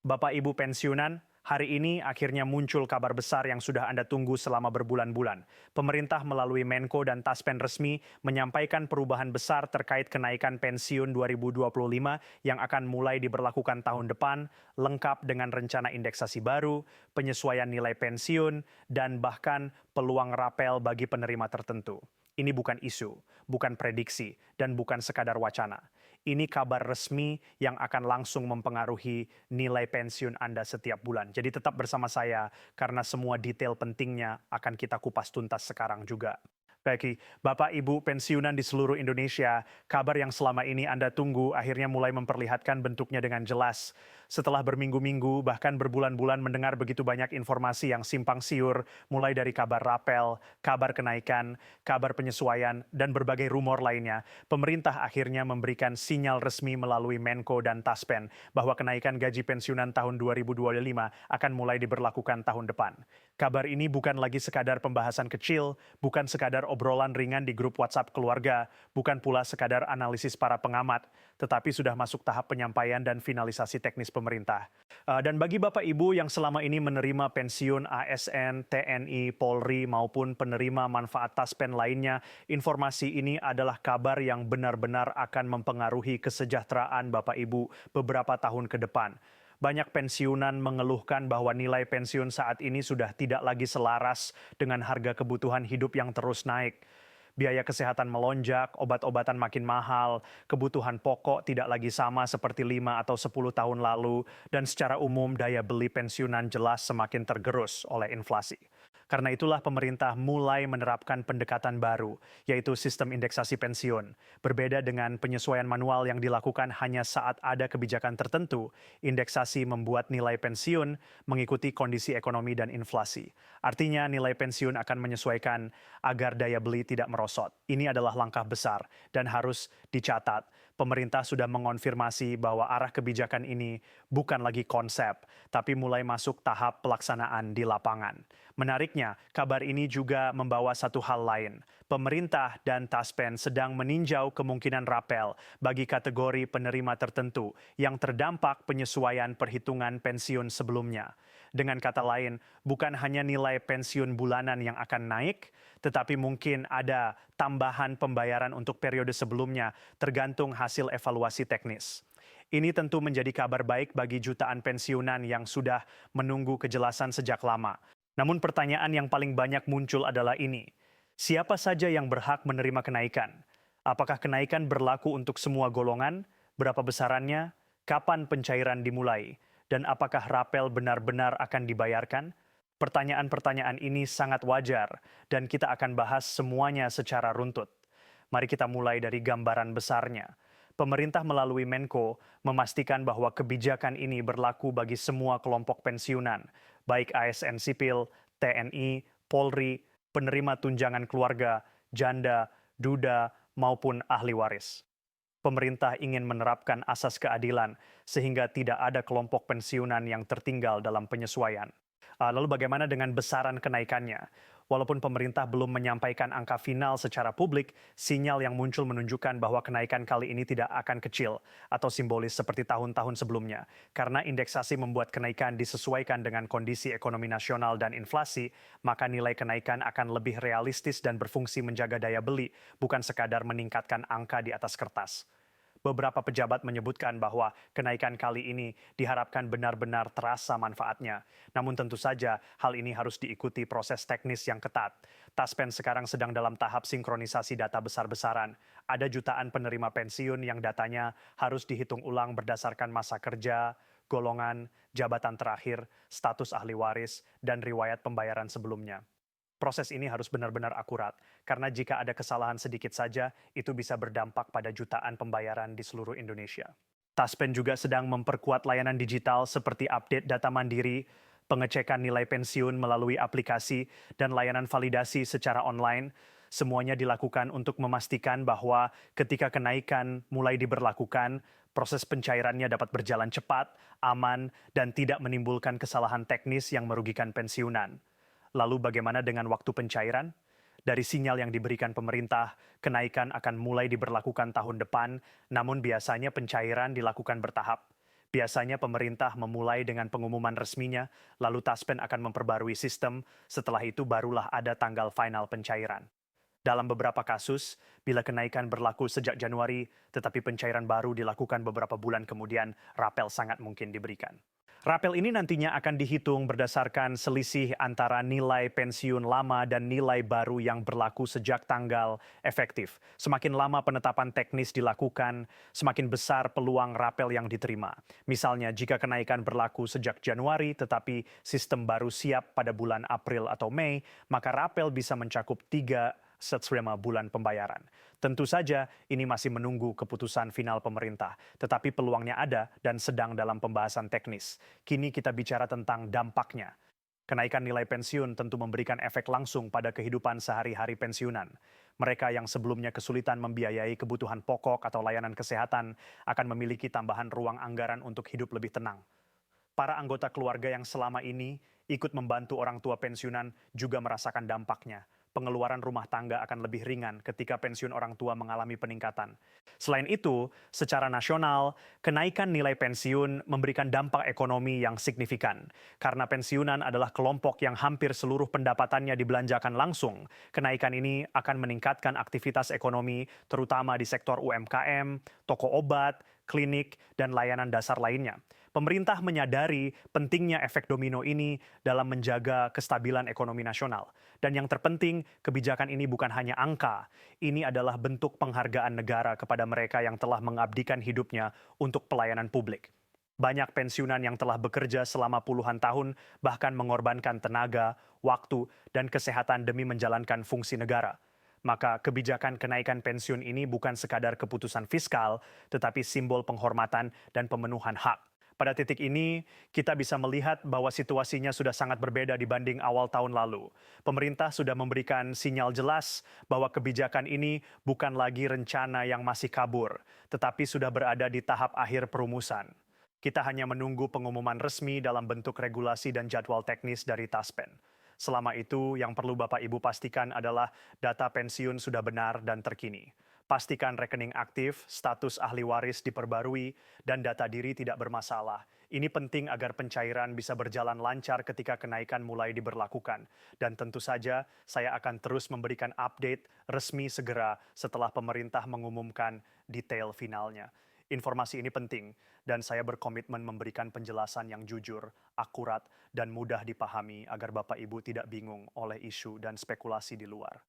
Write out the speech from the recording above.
Bapak Ibu pensiunan, hari ini akhirnya muncul kabar besar yang sudah Anda tunggu selama berbulan-bulan. Pemerintah melalui Menko dan Taspen resmi menyampaikan perubahan besar terkait kenaikan pensiun 2025 yang akan mulai diberlakukan tahun depan, lengkap dengan rencana indeksasi baru, penyesuaian nilai pensiun, dan bahkan peluang rapel bagi penerima tertentu. Ini bukan isu, bukan prediksi, dan bukan sekadar wacana. Ini kabar resmi yang akan langsung mempengaruhi nilai pensiun Anda setiap bulan. Jadi tetap bersama saya karena semua detail pentingnya akan kita kupas tuntas sekarang juga. Baik, Bapak Ibu pensiunan di seluruh Indonesia, kabar yang selama ini Anda tunggu akhirnya mulai memperlihatkan bentuknya dengan jelas. Setelah berminggu-minggu, bahkan berbulan-bulan mendengar begitu banyak informasi yang simpang siur, mulai dari kabar rapel, kabar kenaikan, kabar penyesuaian, dan berbagai rumor lainnya, pemerintah akhirnya memberikan sinyal resmi melalui Menko dan Taspen bahwa kenaikan gaji pensiunan tahun 2025 akan mulai diberlakukan tahun depan. Kabar ini bukan lagi sekadar pembahasan kecil, bukan sekadar obrolan ringan di grup WhatsApp keluarga, bukan pula sekadar analisis para pengamat, tetapi sudah masuk tahap penyampaian dan finalisasi teknis pemerintah. Dan bagi Bapak Ibu yang selama ini menerima pensiun ASN, TNI, Polri, maupun penerima manfaat Taspen lainnya, informasi ini adalah kabar yang benar-benar akan mempengaruhi kesejahteraan Bapak Ibu beberapa tahun ke depan. Banyak pensiunan mengeluhkan bahwa nilai pensiun saat ini sudah tidak lagi selaras dengan harga kebutuhan hidup yang terus naik. Biaya kesehatan melonjak, obat-obatan makin mahal, kebutuhan pokok tidak lagi sama seperti 5 atau 10 tahun lalu, dan secara umum daya beli pensiunan jelas semakin tergerus oleh inflasi. Karena itulah pemerintah mulai menerapkan pendekatan baru, yaitu sistem indeksasi pensiun. Berbeda dengan penyesuaian manual yang dilakukan hanya saat ada kebijakan tertentu, indeksasi membuat nilai pensiun mengikuti kondisi ekonomi dan inflasi. Artinya nilai pensiun akan menyesuaikan agar daya beli tidak merosot. Ini adalah langkah besar dan harus dicatat. Pemerintah sudah mengonfirmasi bahwa arah kebijakan ini bukan lagi konsep, tapi mulai masuk tahap pelaksanaan di lapangan. Menariknya, kabar ini juga membawa satu hal lain. Pemerintah dan Taspen sedang meninjau kemungkinan rapel bagi kategori penerima tertentu yang terdampak penyesuaian perhitungan pensiun sebelumnya. Dengan kata lain, bukan hanya nilai pensiun bulanan yang akan naik, tetapi mungkin ada tambahan pembayaran untuk periode sebelumnya tergantung hasil evaluasi teknis. Ini tentu menjadi kabar baik bagi jutaan pensiunan yang sudah menunggu kejelasan sejak lama. Namun pertanyaan yang paling banyak muncul adalah ini. Siapa saja yang berhak menerima kenaikan? Apakah kenaikan berlaku untuk semua golongan? Berapa besarannya? Kapan pencairan dimulai? Dan apakah rapel benar-benar akan dibayarkan? Pertanyaan-pertanyaan ini sangat wajar dan kita akan bahas semuanya secara runtut. Mari kita mulai dari gambaran besarnya. Pemerintah melalui Menko memastikan bahwa kebijakan ini berlaku bagi semua kelompok pensiunan, baik ASN sipil, TNI, Polri, penerima tunjangan keluarga, janda, duda, maupun ahli waris. Pemerintah ingin menerapkan asas keadilan sehingga tidak ada kelompok pensiunan yang tertinggal dalam penyesuaian. Lalu bagaimana dengan besaran kenaikannya? Walaupun pemerintah belum menyampaikan angka final secara publik, sinyal yang muncul menunjukkan bahwa kenaikan kali ini tidak akan kecil atau simbolis seperti tahun-tahun sebelumnya. Karena indeksasi membuat kenaikan disesuaikan dengan kondisi ekonomi nasional dan inflasi, maka nilai kenaikan akan lebih realistis dan berfungsi menjaga daya beli, bukan sekadar meningkatkan angka di atas kertas. Beberapa pejabat menyebutkan bahwa kenaikan kali ini diharapkan benar-benar terasa manfaatnya. Namun tentu saja hal ini harus diikuti proses teknis yang ketat. Taspen sekarang sedang dalam tahap sinkronisasi data besar-besaran. Ada jutaan penerima pensiun yang datanya harus dihitung ulang berdasarkan masa kerja, golongan, jabatan terakhir, status ahli waris, dan riwayat pembayaran sebelumnya. Proses ini harus benar-benar akurat, karena jika ada kesalahan sedikit saja, itu bisa berdampak pada jutaan pembayaran di seluruh Indonesia. Taspen juga sedang memperkuat layanan digital seperti update data mandiri, pengecekan nilai pensiun melalui aplikasi, dan layanan validasi secara online. Semuanya dilakukan untuk memastikan bahwa ketika kenaikan mulai diberlakukan, proses pencairannya dapat berjalan cepat, aman, dan tidak menimbulkan kesalahan teknis yang merugikan pensiunan. Lalu bagaimana dengan waktu pencairan? Dari sinyal yang diberikan pemerintah, kenaikan akan mulai diberlakukan tahun depan, namun biasanya pencairan dilakukan bertahap. Biasanya pemerintah memulai dengan pengumuman resminya, lalu Taspen akan memperbarui sistem, setelah itu barulah ada tanggal final pencairan. Dalam beberapa kasus, bila kenaikan berlaku sejak Januari, tetapi pencairan baru dilakukan beberapa bulan kemudian, rapel sangat mungkin diberikan. Rapel ini nantinya akan dihitung berdasarkan selisih antara nilai pensiun lama dan nilai baru yang berlaku sejak tanggal efektif. Semakin lama penetapan teknis dilakukan, semakin besar peluang rapel yang diterima. Misalnya, jika kenaikan berlaku sejak Januari tetapi sistem baru siap pada bulan April atau Mei, maka rapel bisa mencakup 3 bulan pembayaran. Tentu saja ini masih menunggu keputusan final pemerintah, tetapi peluangnya ada dan sedang dalam pembahasan teknis. Kini kita bicara tentang dampaknya. Kenaikan nilai pensiun tentu memberikan efek langsung pada kehidupan sehari-hari pensiunan. Mereka yang sebelumnya kesulitan membiayai kebutuhan pokok atau layanan kesehatan akan memiliki tambahan ruang anggaran untuk hidup lebih tenang. Para anggota keluarga yang selama ini ikut membantu orang tua pensiunan juga merasakan dampaknya. Pengeluaran rumah tangga akan lebih ringan ketika pensiun orang tua mengalami peningkatan. Selain itu, secara nasional, kenaikan nilai pensiun memberikan dampak ekonomi yang signifikan. Karena pensiunan adalah kelompok yang hampir seluruh pendapatannya dibelanjakan langsung, kenaikan ini akan meningkatkan aktivitas ekonomi, terutama di sektor UMKM, toko obat, klinik, dan layanan dasar lainnya. Pemerintah menyadari pentingnya efek domino ini dalam menjaga kestabilan ekonomi nasional. Dan yang terpenting, kebijakan ini bukan hanya angka, ini adalah bentuk penghargaan negara kepada mereka yang telah mengabdikan hidupnya untuk pelayanan publik. Banyak pensiunan yang telah bekerja selama puluhan tahun bahkan mengorbankan tenaga, waktu, dan kesehatan demi menjalankan fungsi negara. Maka kebijakan kenaikan pensiun ini bukan sekadar keputusan fiskal, tetapi simbol penghormatan dan pemenuhan hak. Pada titik ini, kita bisa melihat bahwa situasinya sudah sangat berbeda dibanding awal tahun lalu. Pemerintah sudah memberikan sinyal jelas bahwa kebijakan ini bukan lagi rencana yang masih kabur, tetapi sudah berada di tahap akhir perumusan. Kita hanya menunggu pengumuman resmi dalam bentuk regulasi dan jadwal teknis dari Taspen. Selama itu, yang perlu Bapak Ibu pastikan adalah data pensiun sudah benar dan terkini. Pastikan rekening aktif, status ahli waris diperbarui, dan data diri tidak bermasalah. Ini penting agar pencairan bisa berjalan lancar ketika kenaikan mulai diberlakukan. Dan tentu saja, saya akan terus memberikan update resmi segera setelah pemerintah mengumumkan detail finalnya. Informasi ini penting, dan saya berkomitmen memberikan penjelasan yang jujur, akurat, dan mudah dipahami agar Bapak Ibu tidak bingung oleh isu dan spekulasi di luar.